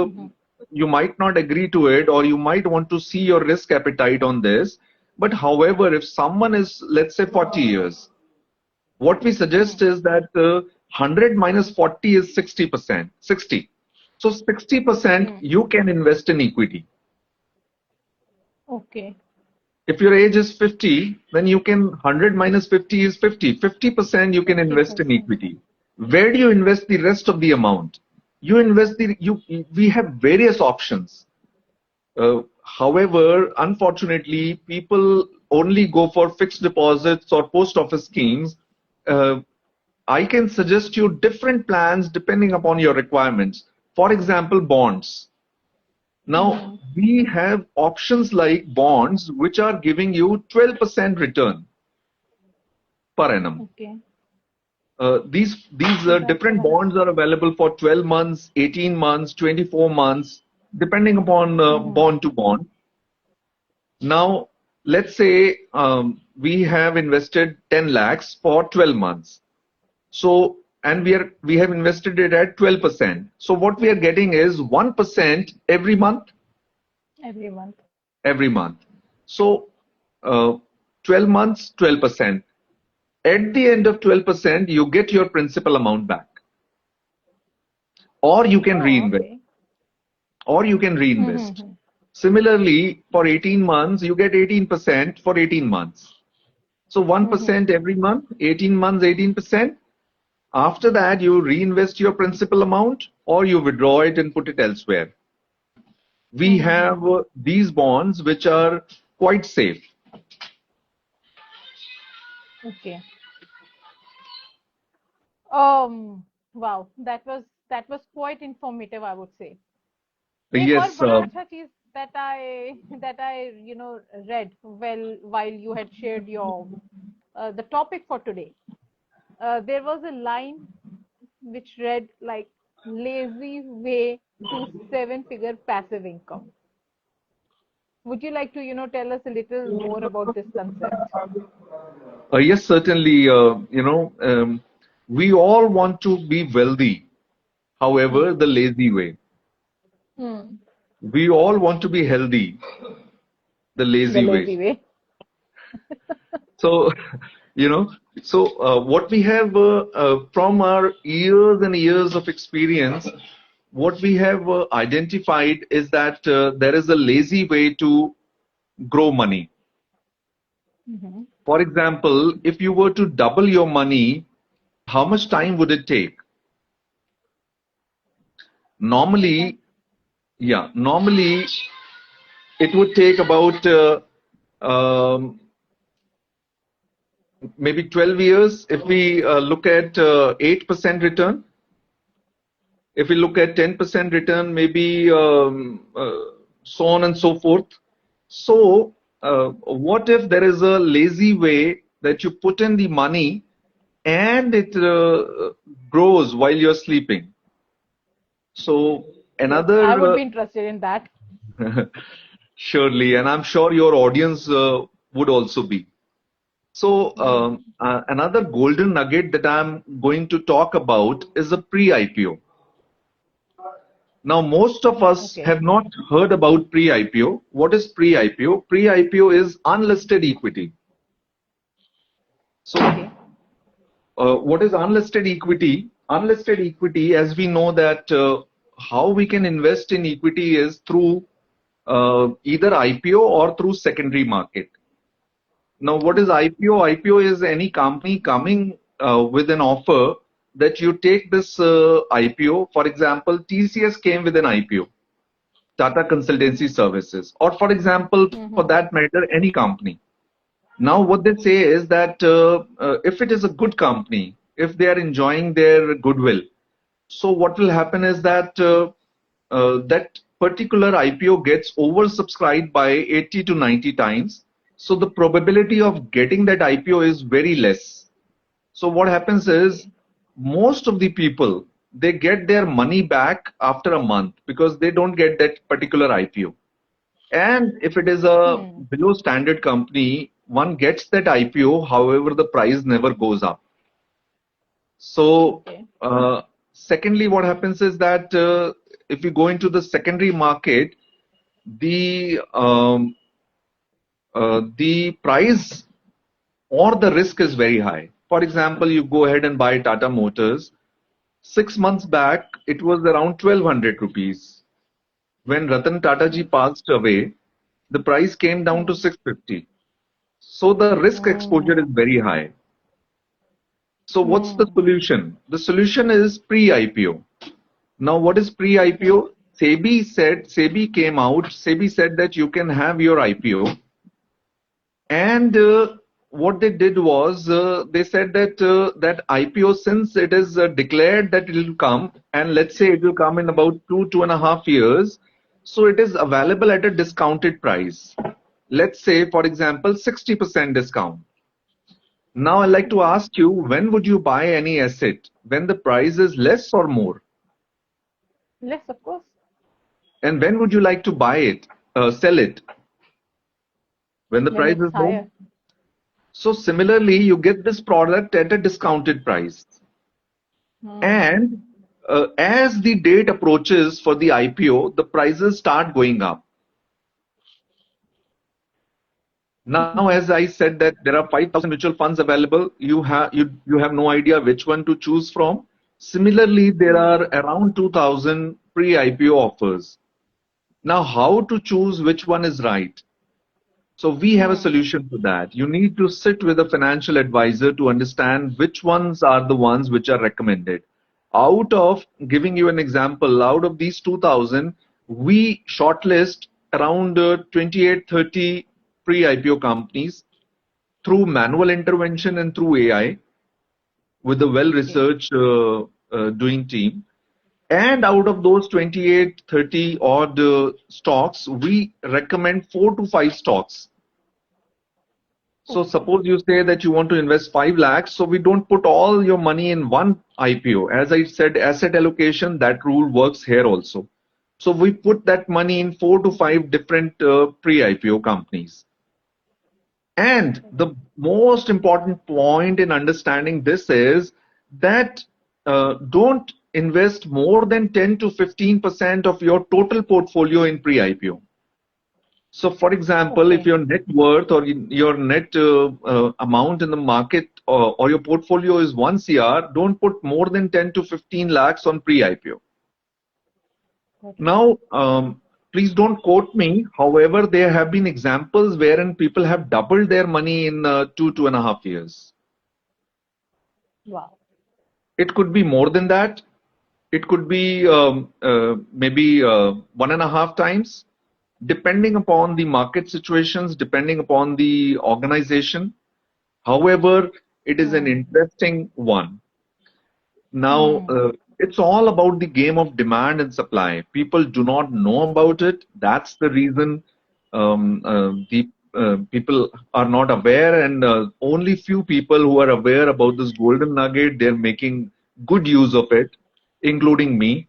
S1: Hmm.
S2: you might not agree to it, or you might want to see your risk appetite on this. But however, if someone is, let's say, 40 years, what we
S1: Hmm.
S2: suggest is that 100 minus 40 is 60%. 60. So 60%
S1: Hmm.
S2: you can invest in equity.
S1: Okay.
S2: If your age is 50, then you can 100 minus 50 is 50. 50% you can invest in
S1: 50%.
S2: equity. Where do you invest the rest of the amount? You invest we have various options. However, unfortunately, people only go for fixed deposits or post office schemes. Uh, I can suggest you different plans depending upon your requirements. For example, bonds. Now,
S1: Hmm.
S2: we have options like bonds which are giving you 12% return per annum.
S1: Okay.
S2: These
S1: That's a
S2: different
S1: nice.
S2: bonds are available for 12 months, 18 months, 24 months, depending upon
S1: Hmm.
S2: bond to bond. Now, let's say we have invested 10 lakhs for 12 months. So, and we have invested it at 12%. So what we are getting is 1% every month,
S1: Every month.
S2: every month. So uh, 12 months, 12%. At the end of 12%, you get your principal amount back, or you can
S1: Oh,
S2: reinvest,
S1: okay.
S2: or you can reinvest. Similarly, for 18 months, you get 18% for 18 months. So 1% every month, 18 months, 18%. After that, you reinvest your principal amount or you withdraw it and put it elsewhere. We have these bonds which are quite safe.
S1: Okay. Wow, that was quite informative, I would say. एक और
S2: Yes,
S1: बड़ा अच्छा चीज that I read while you had shared your the topic for today. There was a line which read like lazy way to seven-figure passive income. Would you like to tell us a little more about this concept?
S2: yes, certainly. We all want to be wealthy, however,
S1: Hmm.
S2: the lazy way.
S1: Hmm.
S2: We all want to be healthy, the
S1: The
S2: lazy way.
S1: lazy way.
S2: So, you know, what we have from our years and years of experience, what we have identified is that there is a lazy way to grow money.
S1: Mm-hmm.
S2: For example, if you were to double your money, how much time would it take?
S1: Okay.
S2: Normally, yeah, normally it would take about um, maybe 12 years if we look at 8% return. If we look at 10% return, maybe so on and so forth. So, what if there is a lazy way that you put in the money and it grows while you're sleeping? So,
S1: Yes, I would
S2: another
S1: be interested in that.
S2: surely, and I'm sure your audience would also be. So,
S1: Hmm.
S2: another golden nugget that I'm going to talk about is a pre-IPO. Now, most of us
S1: Okay.
S2: have not heard about pre-IPO. What is pre-IPO? Pre-IPO is unlisted equity. So,
S1: Okay.
S2: what is unlisted equity? Unlisted equity, as we know that how we can invest in equity is through either IPO or through secondary market. Now, what is IPO? IPO is any company coming with an offer that you take this IPO. For example, TCS came with an IPO. Tata Consultancy Services, or for example, for
S1: Mm-hmm.
S2: that matter, any company. Now, what they say is that if it is a good company, if they are enjoying their goodwill, so what will happen is that that particular IPO gets oversubscribed by 80 to 90 times. So the probability of getting that IPO is very less. So what happens is
S1: Okay.
S2: most of the people they get their money back after a month because they don't get that particular IPO. And if it is a
S1: Hmm.
S2: below standard company, one gets that IPO, however, the price never goes up. So,
S1: Okay.
S2: secondly, what happens is that if you go into the secondary market, the the price or the risk is very high. For example, you go ahead and buy Tata Motors. 6 months back, it was around 1200 rupees. When Ratan Tata ji passed away, the price came down to
S1: Hmm.
S2: 650. So the risk exposure is
S1: Hmm.
S2: very high. So what's the
S1: Hmm.
S2: solution? The solution is pre-IPO. Now, what is
S1: Okay.
S2: pre-IPO? SEBI came out, SEBI said that you can have your IPO. And what they did was they said that that IPO, since it is declared that it will come, and let's say it will come in about 2.5 years, so it is available at a discounted price. Let's say, for example, 60% discount. Now, I'd like to
S1: Okay.
S2: ask you, when would you buy any asset? When the price is less or more?
S1: Yes, of course.
S2: And when would you like to buy it, sell it? When the
S1: When
S2: price
S1: it's
S2: is more?
S1: higher.
S2: So similarly, you get this product at a discounted price.
S1: Hmm.
S2: And as the date approaches for the IPO, the prices start going up. Now, as I said that there are 5,000 mutual funds available, you have no idea which one to choose from. Similarly, there are around 2,000 pre-IPO offers. Now, how to choose which one is right? So we have a solution to that. You need to sit with a financial advisor to understand which ones are the ones which are recommended. Out of, giving you an example, out of these 2,000, we shortlist around 28, 30 pre-IPO companies through manual intervention and through AI with a well-researched doing team. And out of those 28, 30 odd stocks, we recommend 4 to 5 stocks. So suppose you say that you want to invest 5 lakhs, so we don't put all your money in one IPO. As I said, asset allocation, that rule works here also. So we put that money in 4 to 5 different pre-IPO companies. And the most important point in understanding this is that don't invest more than 10 to 15% of your total portfolio in pre-IPO. So, for example, if your net worth or your net amount in the market or your portfolio is 1 CR, don't put more than 10 to 15 lakhs on pre-IPO. Now, please don't quote me. However, there have been examples wherein people have doubled their money in 2.5 years.
S1: Wow.
S2: It could be more than that. It could be maybe 1.5 times, depending upon the market situations, depending upon the organization. However, it is an interesting one. Now, it's all about the game of demand and supply. People do not know about it. That's the reason the people are not aware, and only few people who are aware about this golden nugget, they're making good use of it, including me.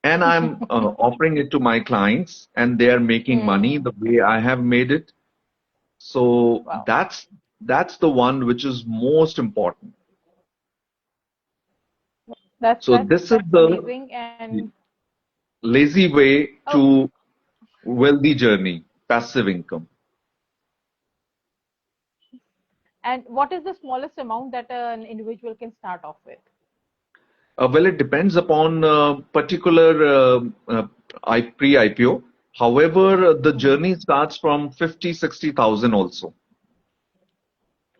S2: And I'm offering it to my clients, and they are making money the way I have made it. So that's the one which is most important. So this is the
S1: Amazing. And
S2: lazy way to wealthy journey, passive income.
S1: and what is the smallest amount that an individual can start off with?
S2: Well, it depends upon particular pre-IPO. However, the journey starts from 50, 60,000 also.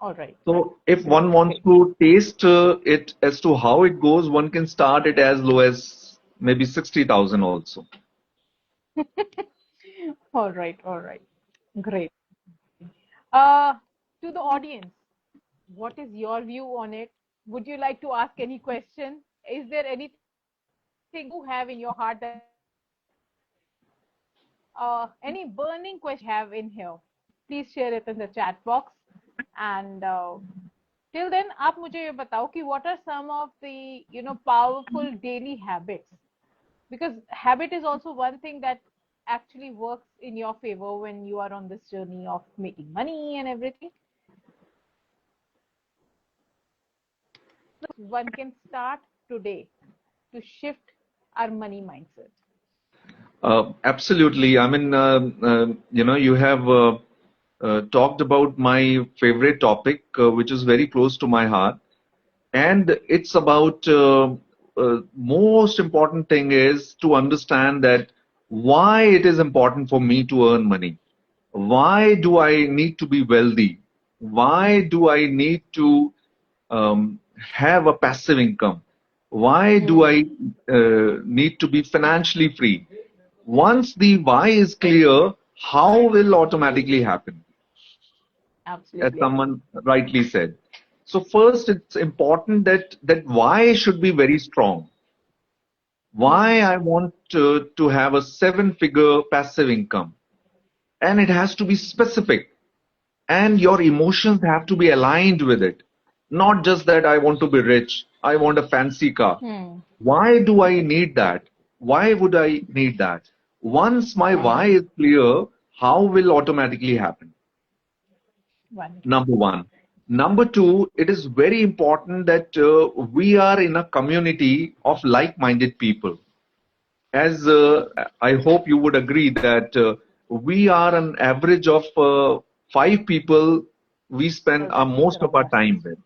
S1: All right.
S2: So if one wants to taste it as to how it goes, one can start it as low as maybe 60,000 also.
S1: All right. All right. Great. To the audience, what is your view on it? Would you like to ask any question? Is there anything you have in your heart that any burning question you have in here? Please share it in the chat box. And till then, आप मुझे ये बताओ कि what are some of the powerful daily habits? Because habit is also one thing that actually works in your favor when you are on this journey of making money and everything. One can start today to shift our money mindset.
S2: Absolutely. I mean, you have talked about my favorite topic, which is very close to my heart, and it's about most important thing is to understand that why it is important for me to earn money. Why do I need to be wealthy? Why do I need to have a passive income? Why do I need to be financially free? Once the why is clear, how will automatically happen, as
S1: Absolutely.
S2: someone rightly said. So first, it's important that why should be very strong. Why I want to have a 7-figure passive income, and it has to be specific, and your emotions have to be aligned with it. Not just that I want to be rich, I want a fancy car. Why do I need that? Why would I need that? Once my why is clear, how will automatically happen?
S1: Wonderful.
S2: Number one. Number two, it is very important that we are in a community of like-minded people. As I hope you would agree that we are an average of 5 people we spend our
S1: Always
S2: most of
S1: around
S2: our
S1: us.
S2: time with.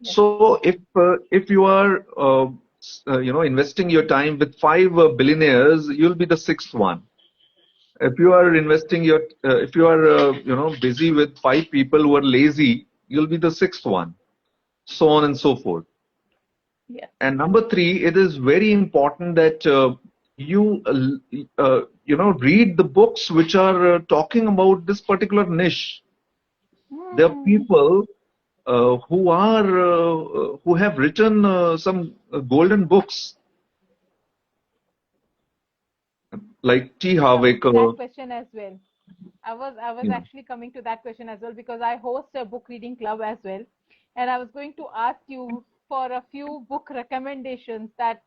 S1: Yes.
S2: So if you are investing your time with 5 billionaires, you'll be the sixth one. If you are investing your if you are busy with 5 people who are lazy, you'll be the sixth one, so on and so forth.
S1: Yes.
S2: And number three, it is very important that you read the books which are talking about this particular niche. There are
S1: Hmm.
S2: people who have written some golden books like T.
S1: Coming to
S2: Harvaker.
S1: that question as well. I was
S2: Yeah.
S1: actually coming to that question as well because I host a book reading club as well, and I was going to ask you for a few book recommendations that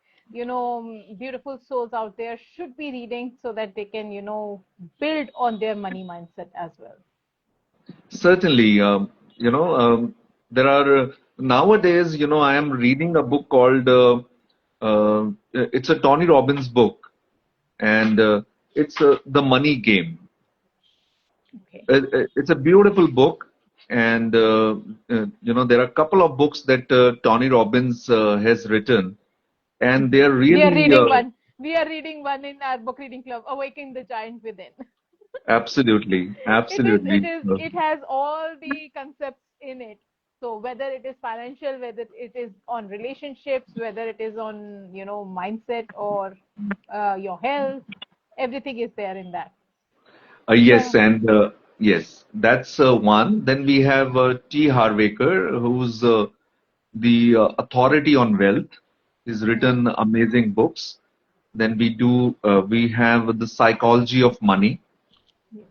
S1: beautiful souls out there should be reading so that they can build on their money mindset as well.
S2: Certainly, there are nowadays. I am reading a book called. It's a Tony Robbins book, and it's The Money Game.
S1: Okay.
S2: It's a beautiful book, and there are a couple of books that Tony Robbins has written, and they are
S1: We are
S2: really
S1: reading one. We are reading one in our book reading club, Awaken the Giant Within.
S2: absolutely,
S1: It is, it
S2: absolutely.
S1: is, it has all the concepts in it. So whether it is financial, whether it is on relationships, whether it is on, mindset or your health, everything is there in that.
S2: Yes,
S1: So,
S2: and yes, that's one. Then we have T. Harvaker, who's the authority on wealth. He's
S1: hmm,
S2: written amazing books. Then we have the psychology of money,
S1: yes.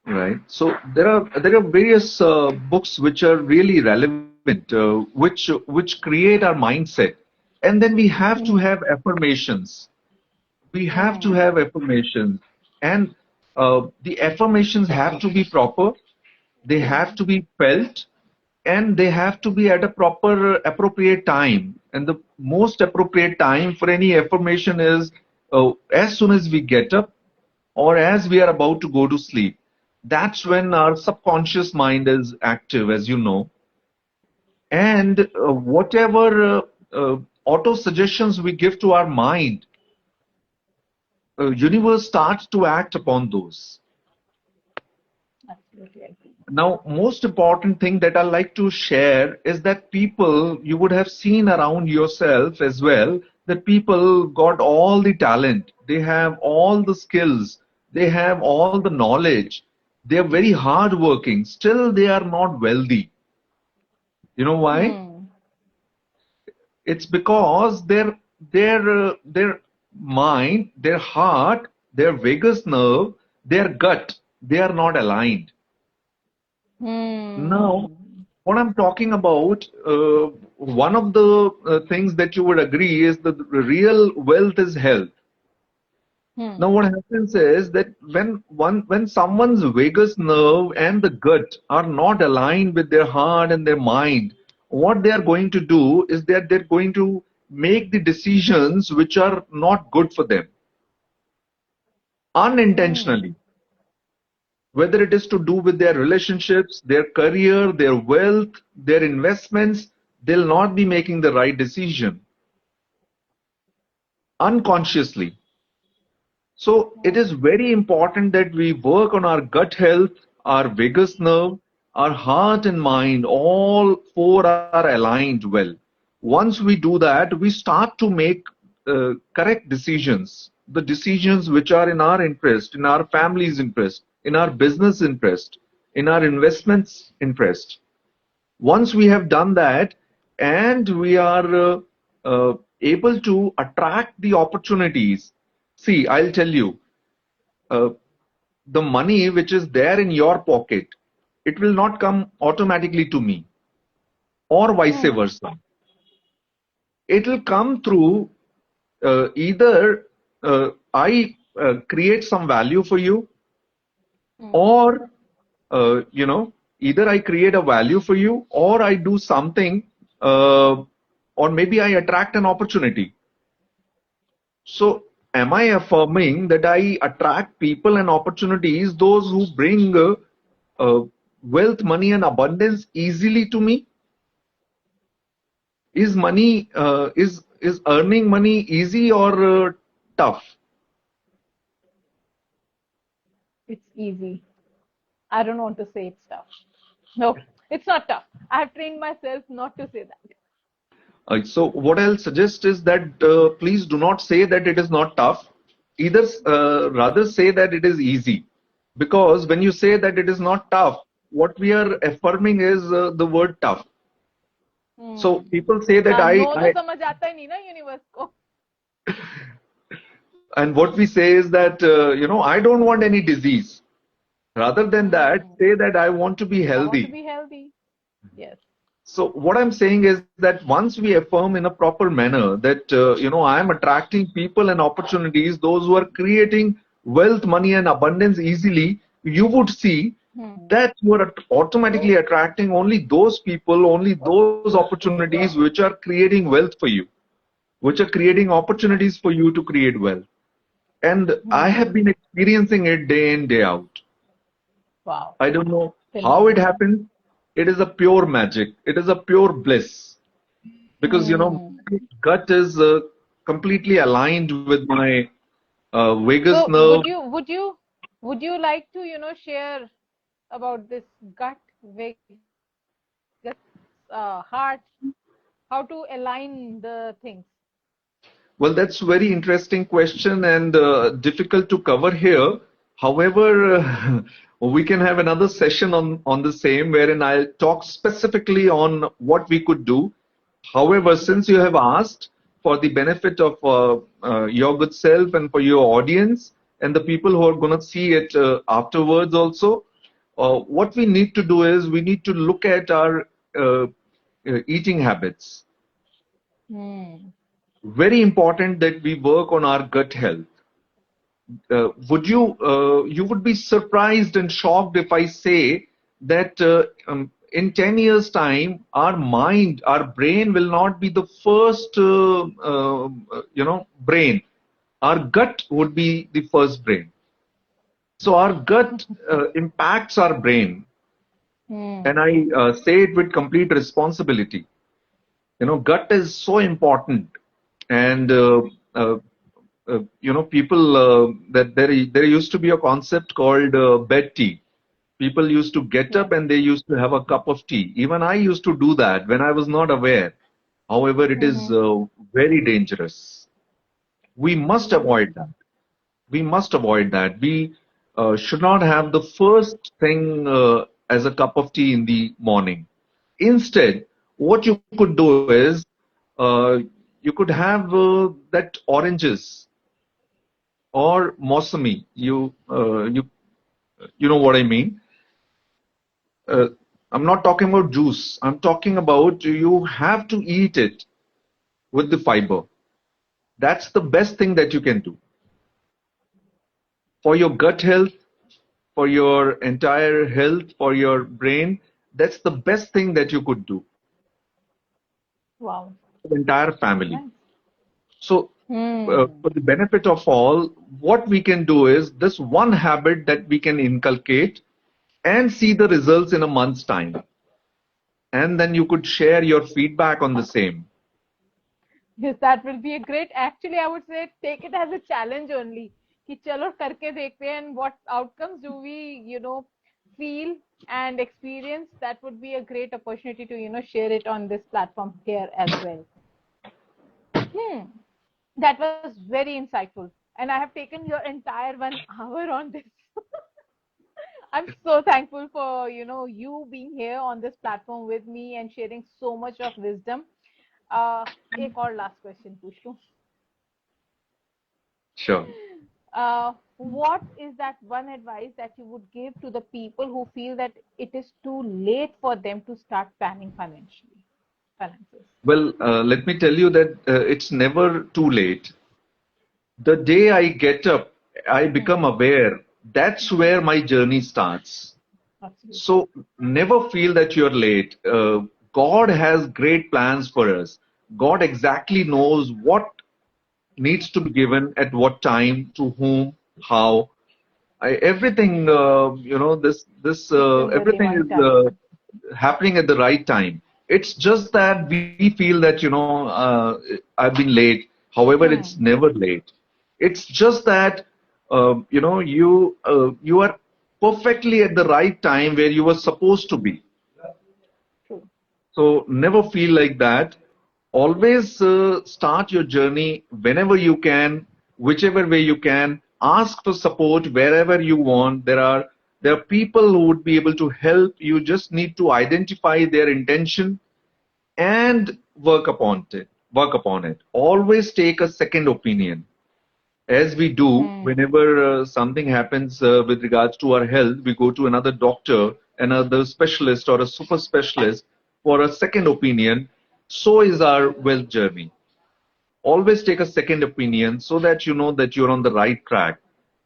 S2: right? So there are various books which are really relevant, which create our mindset. And then we have to
S1: Hmm,
S2: have affirmations. We have to
S1: hmm,
S2: have affirmations, and the affirmations have to be proper. They have
S1: hmm,
S2: to be felt, and they have to be at a proper appropriate time. And the most appropriate time for any affirmation is as soon as we get up or as we are about to go to sleep. That's when our subconscious mind is active, as you know. And whatever auto suggestions we give to our mind, universe starts to act upon those.
S1: absolutely agree.
S2: Now, most important thing that I like to share is that people, you would have seen around yourself as well, that people got all the talent, they have all the skills, they have all the knowledge, they are very hardworking, still they are not wealthy. You know why?
S1: Hmm,
S2: It's because their mind, their heart, their vagus nerve, their gut, they are not aligned. Now,
S1: hmm,
S2: what I'm talking about, one of the things that you would agree is that the real wealth is health. Now,
S1: hmm,
S2: what happens is that when someone's vagus nerve and the gut are not aligned with their heart and their mind, what they are going to do is that they're going to make the decisions which are not good for them
S1: hmm.
S2: unintentionally, whether it is to do with their relationships, their career, their wealth, their investments, they'll not be making the right decision unconsciously. So it is very important that we work on our gut health, our vagus nerve, our heart and mind, all four are aligned well. Once we do that, we start to make correct decisions, the decisions which are in our interest, in our family's interest, in our business interest, in our investments interest. Once we have done that and we are able to attract the opportunities, see, I'll tell you, uh, the money which is there in your pocket, it will not come automatically to me or vice
S1: Hmm.
S2: versa. It will come through either I create some value for you,
S1: Hmm.
S2: or either I create a value for you, or I do something, uh, or maybe I attract an opportunity. So am I affirming that I attract people and opportunities, those who bring uh, wealth, money, and abundance easily to me? Is money is earning money easy or tough?
S1: It's easy. I don't want to say it's tough. No, it's not tough. I have trained myself not to say that.
S2: So what I'll suggest is that please do not say that it is not tough. Either rather say that it is easy, because when you say that it is not tough, what we are affirming is the word tough. So people say that
S1: no तो समझ आता ही नहीं ना universe को.
S2: and what we say is that I don't want any disease. Rather than that, say that I want to be
S1: I want to
S2: healthy.
S1: be healthy. Yes.
S2: So what I'm saying is that once we affirm in a proper manner that I am attracting people and opportunities, those who are creating wealth, money, and abundance easily, you would see that you are automatically attracting only those people, only those opportunities which are creating wealth for you, which are creating opportunities for you to create wealth. And I have been experiencing it day in, day out.
S1: Wow.
S2: I don't know how it happens. It is a pure magic. It is a pure bliss. Because, my gut is completely aligned with my vagus
S1: So
S2: nerve.
S1: would you like to share about this gut, vagus, heart, how to align the things?
S2: Well, that's a very interesting question and difficult to cover here. However, we can have another session on the same wherein I'll talk specifically on what we could do. However, since you have asked for the benefit of your good self and for your audience and the people who are going to see it afterwards also, what we need to do is we need to look at our eating habits. Very important that we work on our gut health. You would be surprised and shocked if I say that in 10 years time our mind, our brain will not be the first brain. Our gut would be the first brain. So our gut impacts our brain, and I say it with complete responsibility. Gut is so important, and people that there used to be a concept called bed tea. People used to get up and they used to have a cup of tea. Even I used to do that when I was not aware. However, it is very dangerous. We must avoid that. We must avoid that. We should not have the first thing as a cup of tea in the morning. Instead, what you could do is uh, you could have that oranges or mosami. You know what I mean. Uh, I'm not talking about juice. I'm talking about you have to eat it with the fiber. That's the best thing that you can do for your gut health, for your entire health, for your brain. That's the best thing that you could do
S1: Wow.
S2: for the entire family.
S1: Nice.
S2: So, for the benefit of all, what we can do is this one habit that we can inculcate and see the results in a month's time. And then you could share your feedback on the same.
S1: Yes, that will be a great. Actually, I would say take it as a challenge only. कि चलो करके देखते हैं and what outcomes do we feel and experience. That would be a great opportunity to share it on this platform here as well. That was very insightful, and I have taken your entire 1 hour on this. I'm so thankful for you being here on this platform with me and sharing so much of wisdom. एक और last question पूछ लूं.
S2: Sure.
S1: What is that one advice that you would give to the people who feel that it is too late for them to start planning finances?
S2: Well, let me tell you that it's never too late. The day I get up, I become aware. That's where my journey starts.
S1: Absolutely.
S2: So never feel that you're late. God has great plans for us. God exactly knows what needs to be given at what time, to whom, how. Everything,
S3: Given the
S2: everything
S3: divine
S2: is
S3: time.
S2: happening at the right time. It's just that we feel that, I've been late. However, it's
S3: Hmm.
S2: never late. It's just that, you are perfectly at the right time where you were supposed to be.
S3: True.
S2: So never feel like that. Always start your journey whenever you can, whichever way you can. Ask for support wherever you want. There are people who would be able to help. You just need to identify their intention and work upon it. Work upon it. Always take a second opinion, as we do
S3: Hmm.
S2: whenever something happens with regards to our health. We go to another doctor, another specialist, or a super specialist for a second opinion. So is our wealth journey. Always take a second opinion so that you know that you're on the right track,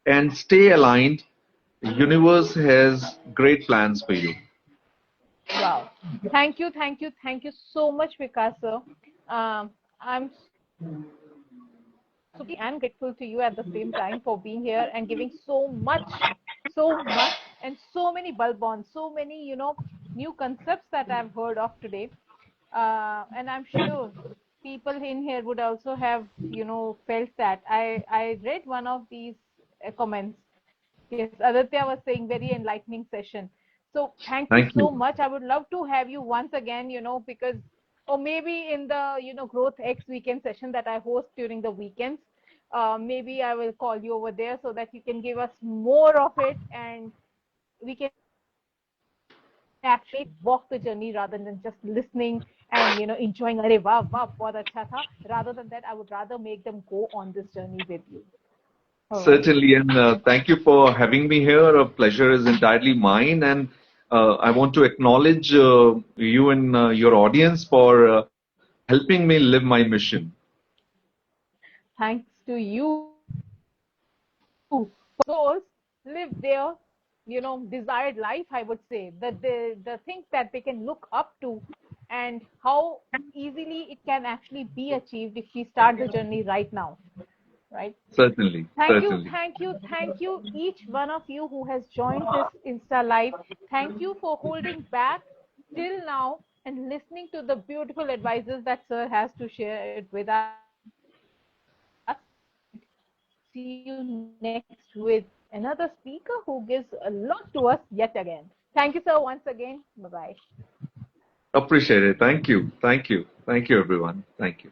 S2: and stay aligned. The universe has great plans for you.
S3: Wow. Thank you so much, Vikas, sir. I'm super and grateful to you at the same time for being here and giving so much, and so many bulbons, so many, new concepts that I've heard of today. And I'm sure people in here would also have, felt that. I read one of these comments. Yes, Aditya was saying very enlightening session. So thank you
S2: Thank
S3: so
S2: you.
S3: much. I would love to have you once again, because, or maybe in the, Growth X weekend session that I host during the weekends. Maybe I will call you over there so that you can give us more of it, and we can actually walk the journey rather than just listening and, enjoying. Arey wow, wow, bahut acha tha. Rather than that, I would rather make them go on this journey with you. All right.
S2: Certainly, and thank you for having me here. A pleasure is entirely mine, and I want to acknowledge you and your audience for helping me live my mission.
S3: Thanks to you for helping those live their, desired life, I would say. The things that they can look up to, and how easily it can actually be achieved if we start the journey right now, right?
S2: Certainly,
S3: Thank you,
S2: certainly.
S3: thank you, thank you, each one of you who has joined this Insta Live. Thank you for holding back till now and listening to the beautiful advices that Sir has to share it with us. And see you next with another speaker who gives a lot to us yet again. Thank you, Sir, once again. Bye bye.
S2: Appreciate it. Thank you. Thank you. Thank you, everyone. Thank you.